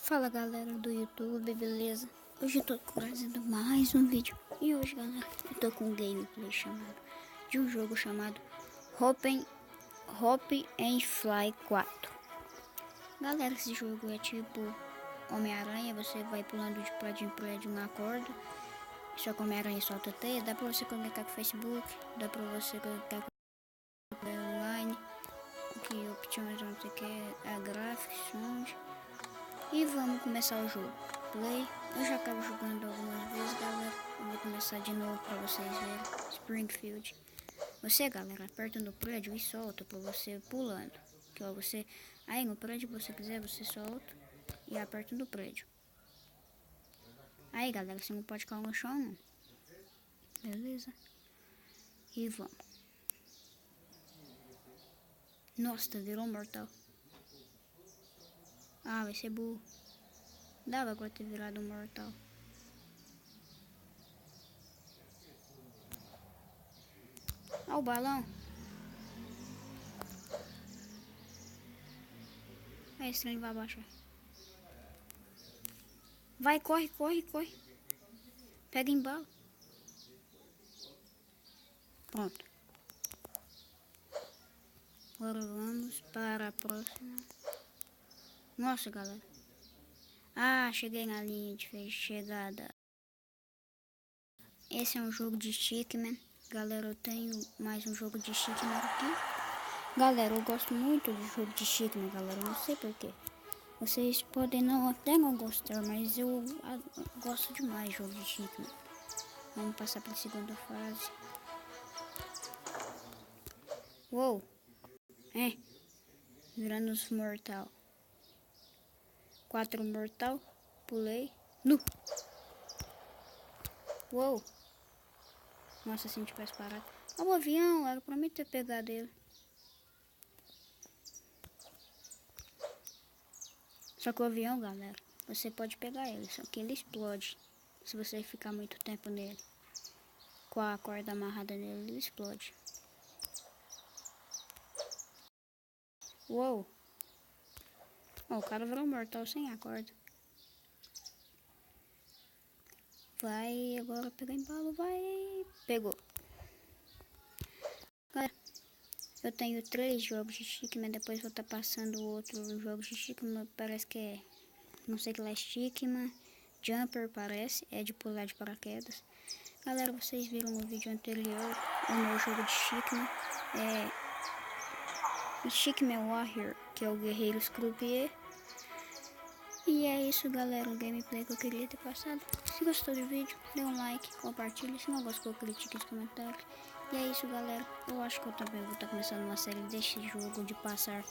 Fala galera do YouTube, beleza? Hoje eu tô trazendo mais um vídeo. E hoje, galera, eu tô com um gameplay de um jogo chamado Hop and Fly 4. Galera, esse jogo é tipo Homem-Aranha, você vai pulando de prédio em prédio na corda. Só que Homem-Aranha solta teia, dá pra você conectar com o Facebook, dá pra você conectar com o online, que opções não sei o que, gráficos, sons. E vamos começar o jogo. Play. Eu já acabo jogando algumas vezes, galera. Eu vou começar de novo pra vocês verem. Springfield. Você, galera, aperta no prédio e solta pra você pulando. Que ó, você... Aí no prédio, se você quiser, você solta e aperta no prédio. Aí, galera, você não pode cair no chão, não. Beleza? E vamos. Nossa, virou mortal. Ah, vai ser burro. Dava agora ter virado um mortal. Olha o balão. Aí esse trem vai abaixar. Vai, corre, corre, corre. Pega em bala. Pronto. Agora vamos para a próxima. Nossa, galera. Ah, cheguei na linha de chegada. Esse é um jogo de Stickman. Galera, eu tenho mais um jogo de Stickman aqui. Galera, eu gosto muito de jogo de Stickman, galera. Eu não sei porquê. Vocês podem até não gostar, mas eu gosto demais de jogo de Stickman. Vamos passar para a segunda fase. Uou! Virando os mortal. 4 mortal. Pulei. Nu! Uou! Nossa, se a gente tivesse parado. Olha o avião, era pra mim ter pegado ele. Só que o avião, galera, você pode pegar ele, só que ele explode. Se você ficar muito tempo nele. Com a corda amarrada nele, ele explode. Uou! Oh, o cara virou mortal sem a corda. Vai agora pegar embalo, vai. Pegou. Galera, eu tenho 3 jogos de Stickman, depois vou estar passando outro jogo de Stickman, parece que é, não sei que lá é Stickman, Jumper parece, é de pular de paraquedas. Galera, vocês viram no vídeo anterior o meu jogo de Stickman, Stickman Warrior, que é o Guerreiro Croupier. E é isso, galera, o gameplay que eu queria ter passado. Se gostou do vídeo, dê um like, compartilhe. Se não gostou, critique nos comentários. E é isso, galera. Eu acho que eu também vou estar começando uma série desse jogo de passar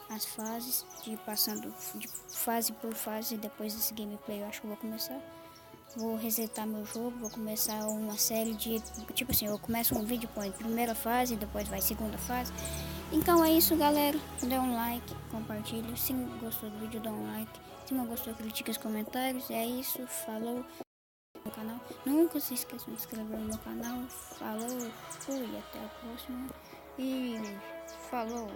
as fases, de passando de fase por fase. Depois desse gameplay eu acho que eu vou começar. Vou resetar meu jogo, vou começar uma série de... Tipo assim, eu começo um vídeo com a primeira fase, depois vai segunda fase. Então é isso, galera. Dê um like, compartilhe. Se gostou do vídeo, dá um like. Se não gostou, critique os comentários. É isso, falou no canal. Nunca se esqueçam de se inscrever no meu canal. Falou, fui, até a próxima. E falou.